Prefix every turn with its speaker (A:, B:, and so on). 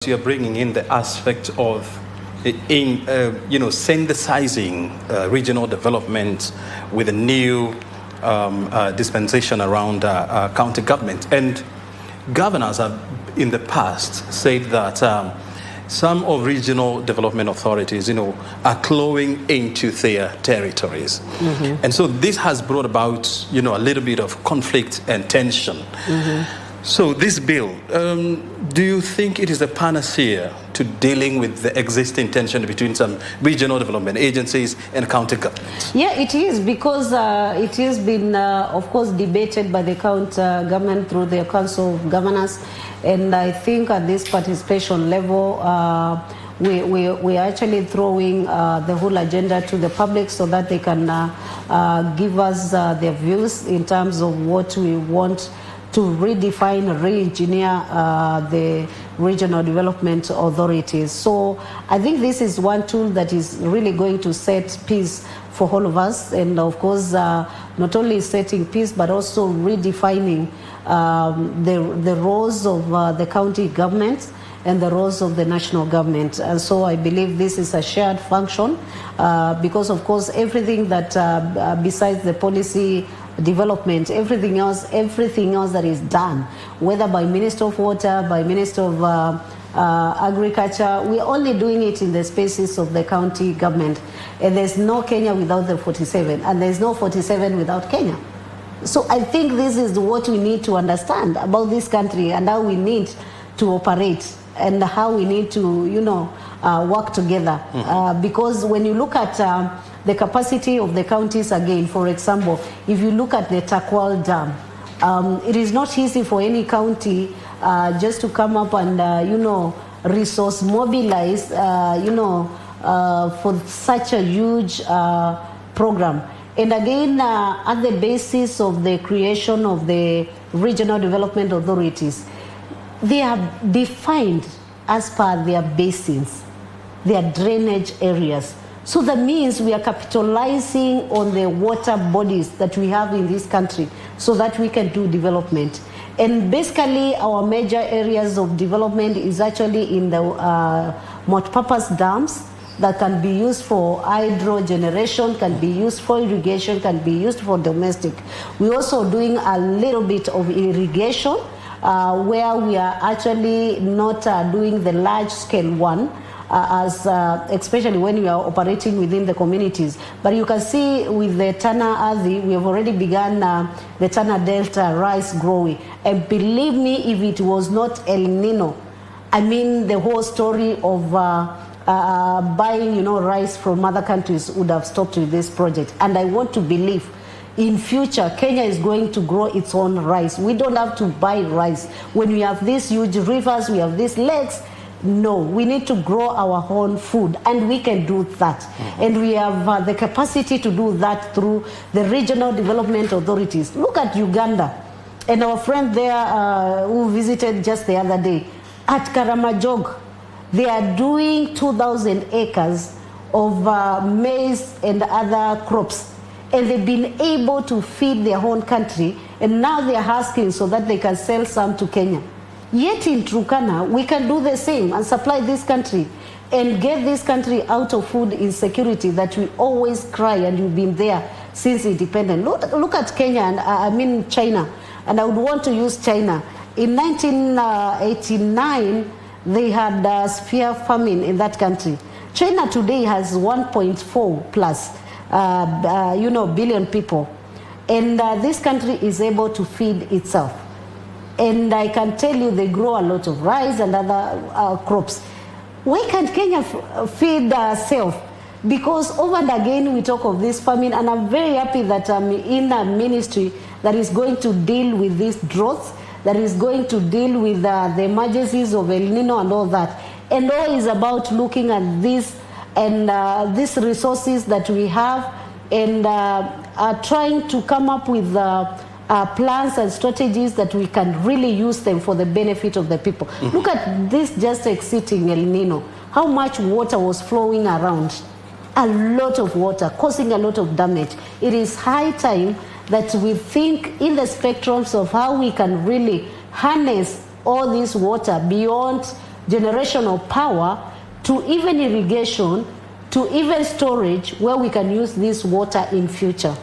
A: you're bringing in the aspect of synthesizing regional development with a new dispensation around county government. And governors have in the past said that some of regional development authorities, are clawing into their territories. Mm-hmm. And so this has brought about, a little bit of conflict and tension. Mm-hmm. So this bill, do you think it is a panacea to dealing with the existing tension between some regional development agencies and county governments?
B: Yeah, it is, because it has been, of course, debated by the county government through their council of governors. And I think at this participation level, we are actually throwing the whole agenda to the public so that they can give us their views in terms of what we want to redefine, re-engineer the regional development authorities. So I think this is one tool that is really going to set peace for all of us, and of course not only setting peace but also redefining the roles of the county government and the roles of the national government. And so I believe this is a shared function because of course everything that besides the policy development, everything else that is done, whether by Minister of Water, by Minister of Agriculture, we're only doing it in the spaces of the county government. And there's no Kenya without the 47, and there's no 47 without Kenya. So I think this is what we need to understand about this country and how we need to operate and how we need to, work together. Mm-hmm. Because when you look at the capacity of the counties, again, for example, if you look at the Takwal Dam, it is not easy for any county just to come up and, resource mobilize, for such a huge program. And again, at the basis of the creation of the regional development authorities, they are defined as per their basins, their drainage areas. So that means we are capitalizing on the water bodies that we have in this country so that we can do development. And basically our major areas of development is actually in the multi-purpose dams that can be used for hydro generation, can be used for irrigation, can be used for domestic. We're also doing a little bit of irrigation where we are actually not doing the large-scale one, especially when we are operating within the communities. But you can see with the Tana Athi, we have already begun the Tana Delta rice growing. And believe me, if it was not El Nino, the whole story of buying, rice from other countries would have stopped with this project. And I want to believe in future, Kenya is going to grow its own rice. We don't have to buy rice. When we have these huge rivers, we have these lakes, no, we need to grow our own food, and we can do that. Mm-hmm. And we have the capacity to do that through the regional development authorities. Look at Uganda, and our friend there who visited just the other day, at Karamajong, they are doing 2,000 acres of maize and other crops. And they've been able to feed their own country, and now they're asking so that they can sell some to Kenya. Yet in Turkana, we can do the same and supply this country and get this country out of food insecurity that we always cry, and we've been there since independence. Look at Kenya, and China, and I would want to use China. In 1989, they had a severe famine in that country. China today has 1.4 plus billion people, and this country is able to feed itself. And I can tell you they grow a lot of rice and other crops. Why can't Kenya feed herself? Because over and again we talk of this famine, and I'm very happy that I'm in a ministry that is going to deal with these droughts, that is going to deal with the emergencies of El Nino and all that. And all is about looking at this and these resources that we have, and trying to come up with plans and strategies that we can really use them for the benefit of the people. Mm-hmm. Look at this just exiting El Nino. How much water was flowing around? A lot of water, causing a lot of damage. It is high time that we think in the spectrums of how we can really harness all this water beyond generation of power, to even irrigation, to even storage, where we can use this water in future.